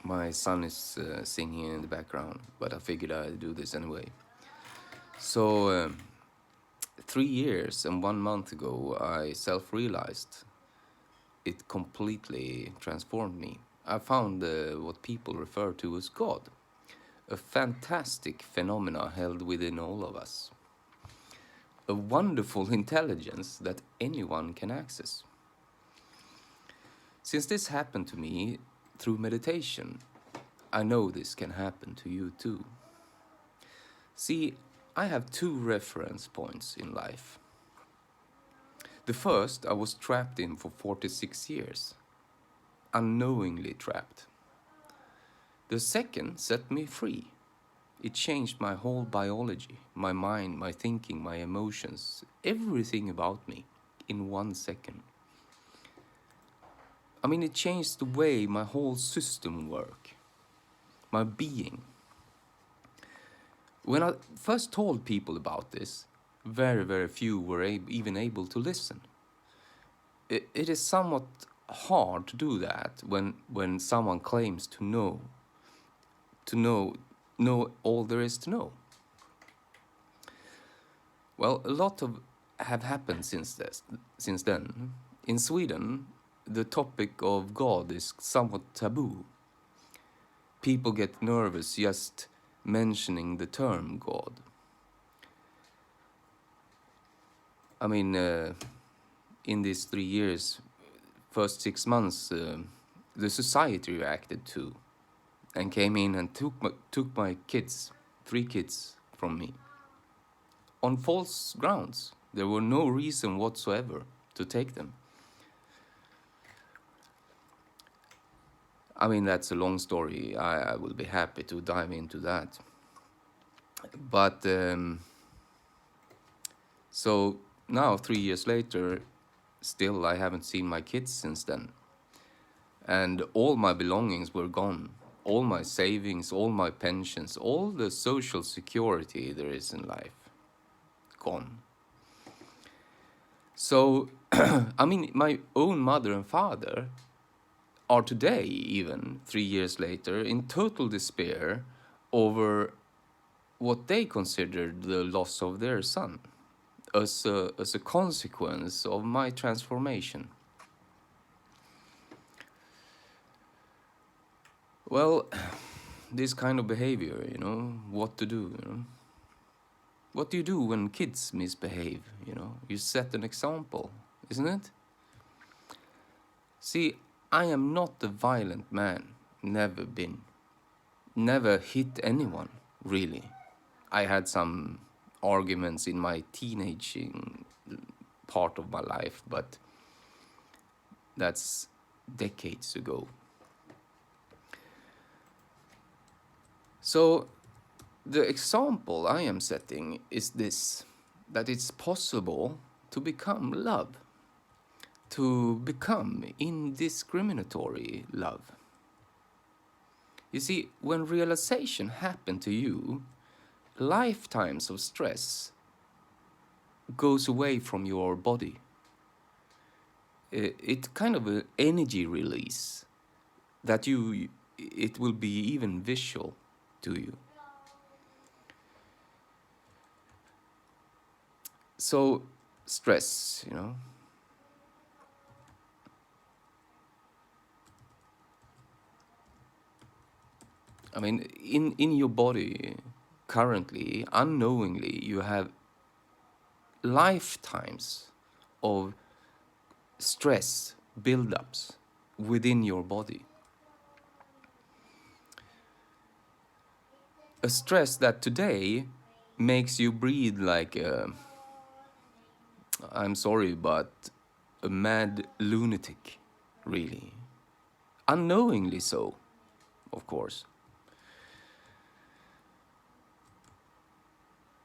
My son is singing in the background, but I figured I'd do this anyway. So, 3 years and 1 month ago, I self-realized it completely transformed me. I found what people refer to as God, a fantastic phenomena held within all of us, a wonderful intelligence that anyone can access. Since this happened to me through meditation, I know this can happen to you too. See, I have two reference points in life. The first I was trapped in for 46 years, unknowingly trapped. The second set me free. It changed my whole biology, my mind, my thinking, my emotions, everything about me in 1 second. I mean, it changed the way my whole system worked, my being. When I first told people about this, very, very few were even able to listen. It is somewhat hard to do that when someone claims to know all there is to know. Well, a lot of have happened since then. In Sweden, the topic of God is somewhat taboo. People get nervous just mentioning the term God. I mean, in these 3 years, first 6 months, the society reacted to and came in and took my kids, 3 kids, from me. On false grounds. There were no reason whatsoever to take them. I mean, that's a long story. I will be happy to dive into that. But, so now, 3 years later, still I haven't seen my kids since then. And all my belongings were gone. All my savings, all my pensions, all the social security there is in life, gone. So, I mean, my own mother and father are today, even 3 years later, in total despair over what they considered the loss of their son as a consequence of my transformation. Well, this kind of behavior, what to do, What do you do when kids misbehave, You set an example, isn't it? See, I am not a violent man, never been. Never hit anyone, really. I had some arguments in my teenaging part of my life, but that's decades ago. So, the example I am setting is this, that it's possible to become love, to become indiscriminatory love. You see, when realization happened to you, lifetimes of stress goes away from your body. It's kind of an energy release that it will be even visual to you. So, stress, I mean, in your body, currently, unknowingly, you have lifetimes of stress buildups within your body. A stress that today makes you breathe like I'm sorry, but a mad lunatic, really. Unknowingly so, of course.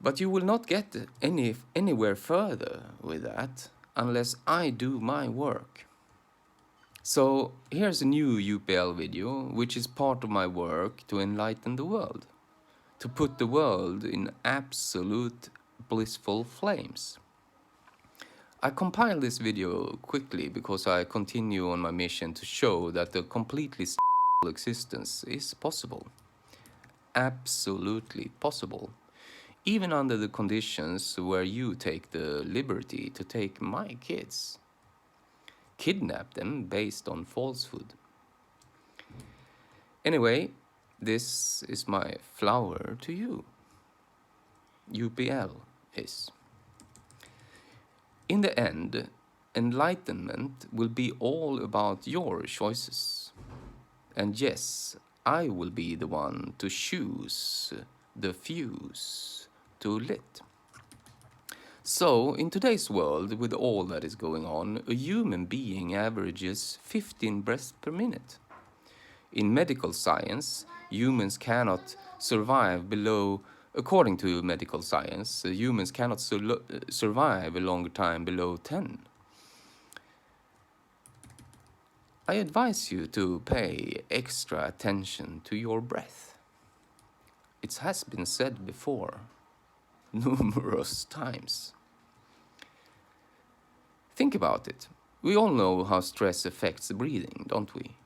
But you will not get anywhere further with that unless I do my work. So here's a new UPL video, which is part of my work to enlighten the world, to put the world in absolute blissful flames. I compiled this video quickly because I continue on my mission to show that a completely existence is possible. Absolutely possible. Even under the conditions where you take the liberty to take my kids. Kidnap them based on falsehood. Anyway, this is my flower to you. UPL is. In the end, enlightenment will be all about your choices. And yes, I will be the one to choose the fuse to lit. So, in today's world, with all that is going on, a human being averages 15 breaths per minute. In medical science, humans cannot survive below, according to medical science, humans cannot survive a longer time below 10. I advise you to pay extra attention to your breath. It has been said before, numerous times. Think about it. We all know how stress affects breathing, don't we?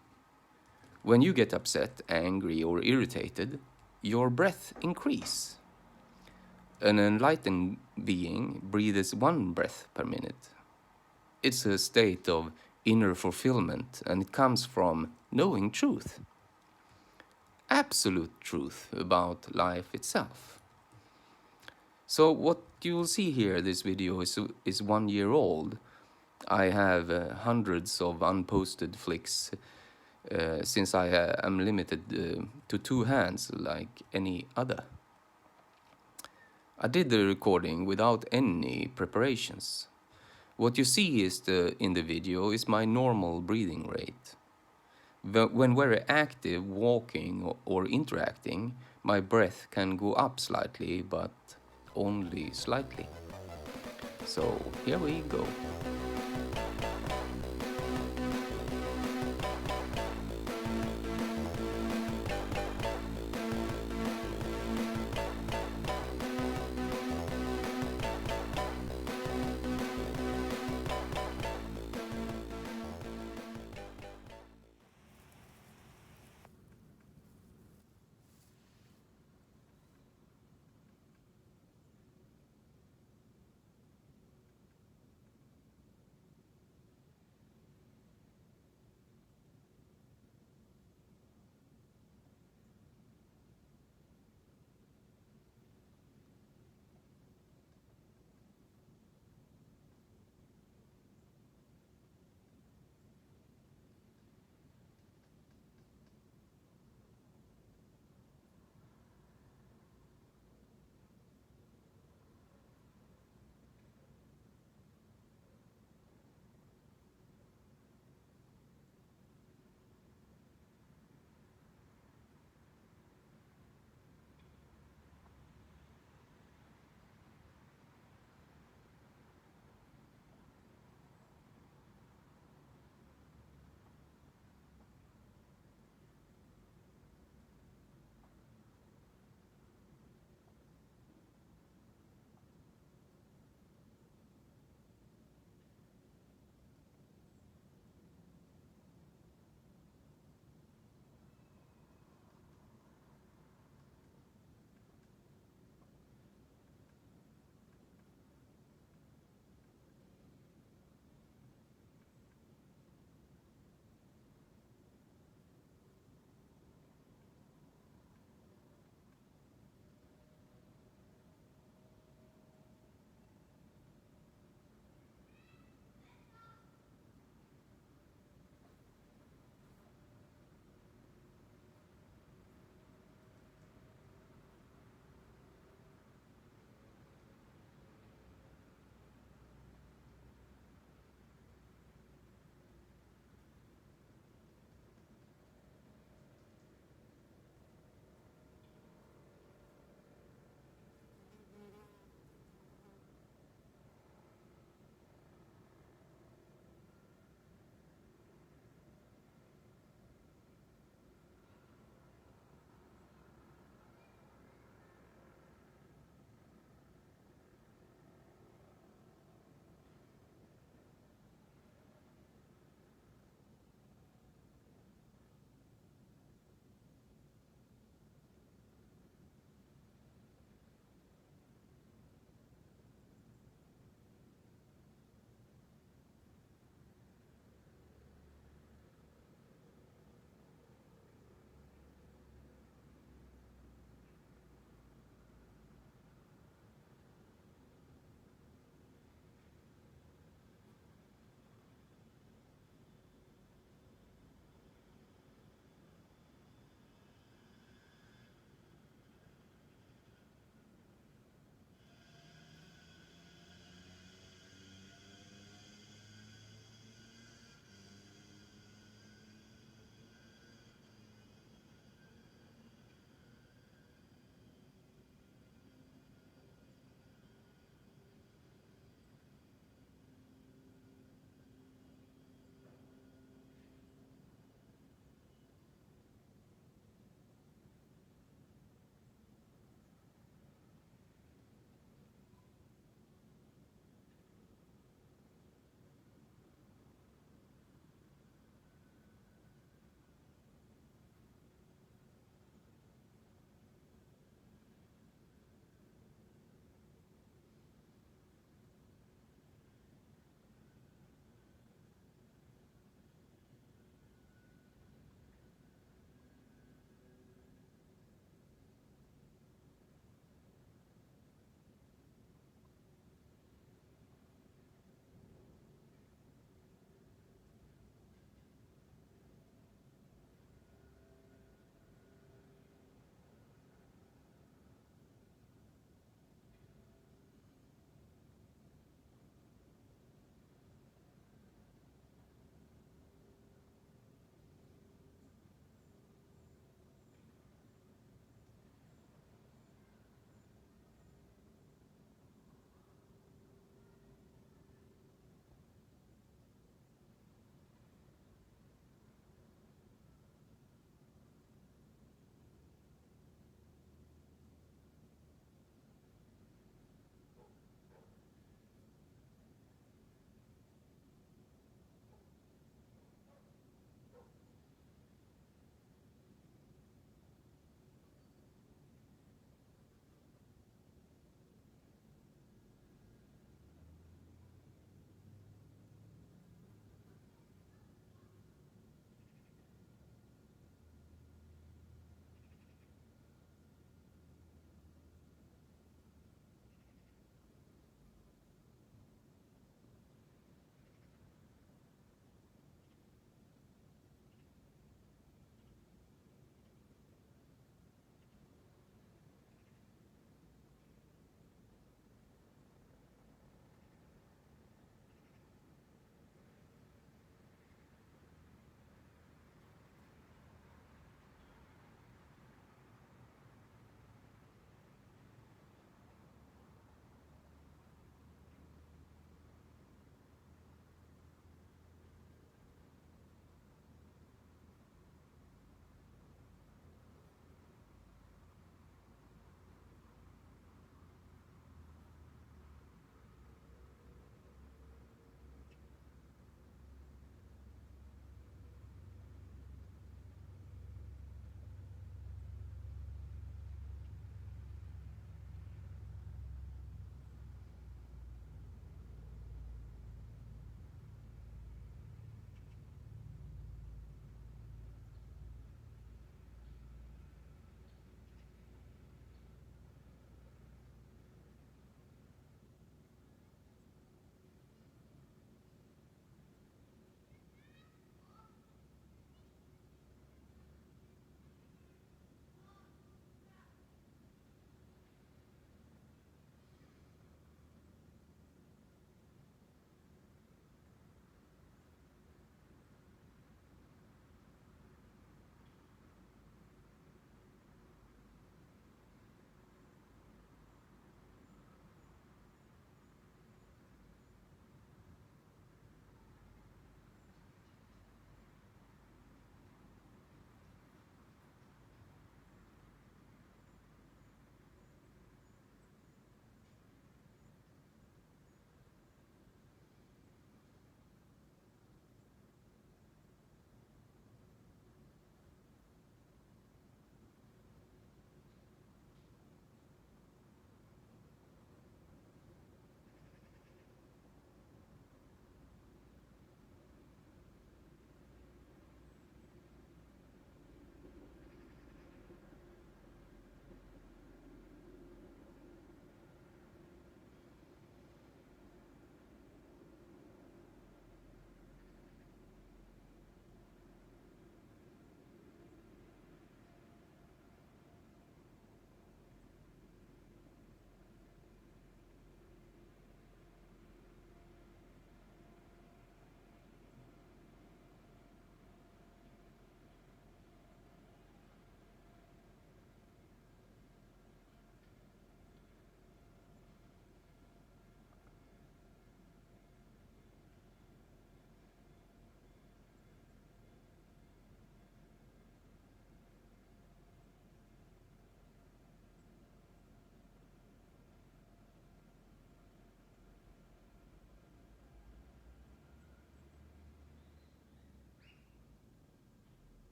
When you get upset, angry, or irritated, your breath increases. An enlightened being breathes 1 breath per minute. It's a state of inner fulfillment, and it comes from knowing truth. Absolute truth about life itself. So what you'll see here, this video is 1 year old. I have hundreds of unposted flicks since I am limited to 2 hands like any other. I did the recording without any preparations. What you see in the video is my normal breathing rate. When very active, walking or interacting, my breath can go up slightly, but only slightly. So here we go.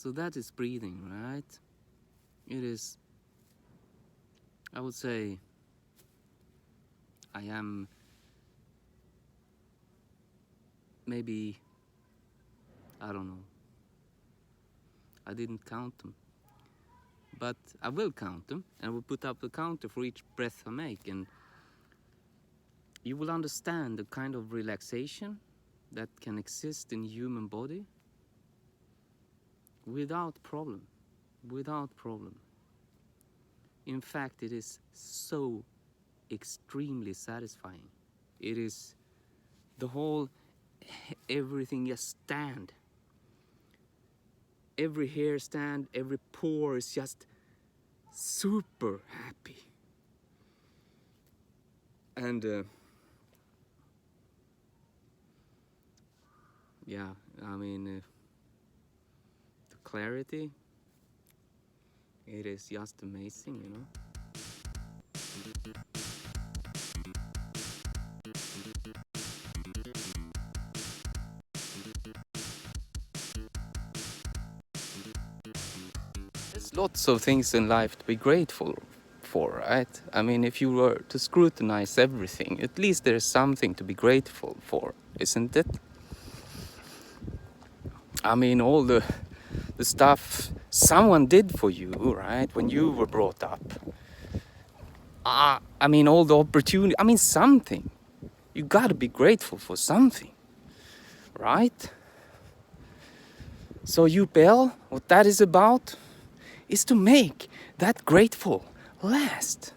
So that is breathing, right? It is, I would say, I am maybe, I don't know, I didn't count them, but I will count them, and I will put up the counter for each breath I make, and you will understand the kind of relaxation that can exist in human body without problem. In fact, it is so extremely satisfying. It is the whole, everything just stand. Every hair stand, every pore is just super happy. And yeah, I mean, the clarity, it is just amazing, you know. There's lots of things in life to be grateful for, right? I mean, if you were to scrutinize everything, at least there's something to be grateful for, isn't it? I mean, all the stuff someone did for you, right, when you were brought up. I mean, all the opportunity, I mean, something. You gotta be grateful for something, right? So UPL, what that is about, is to make that grateful last.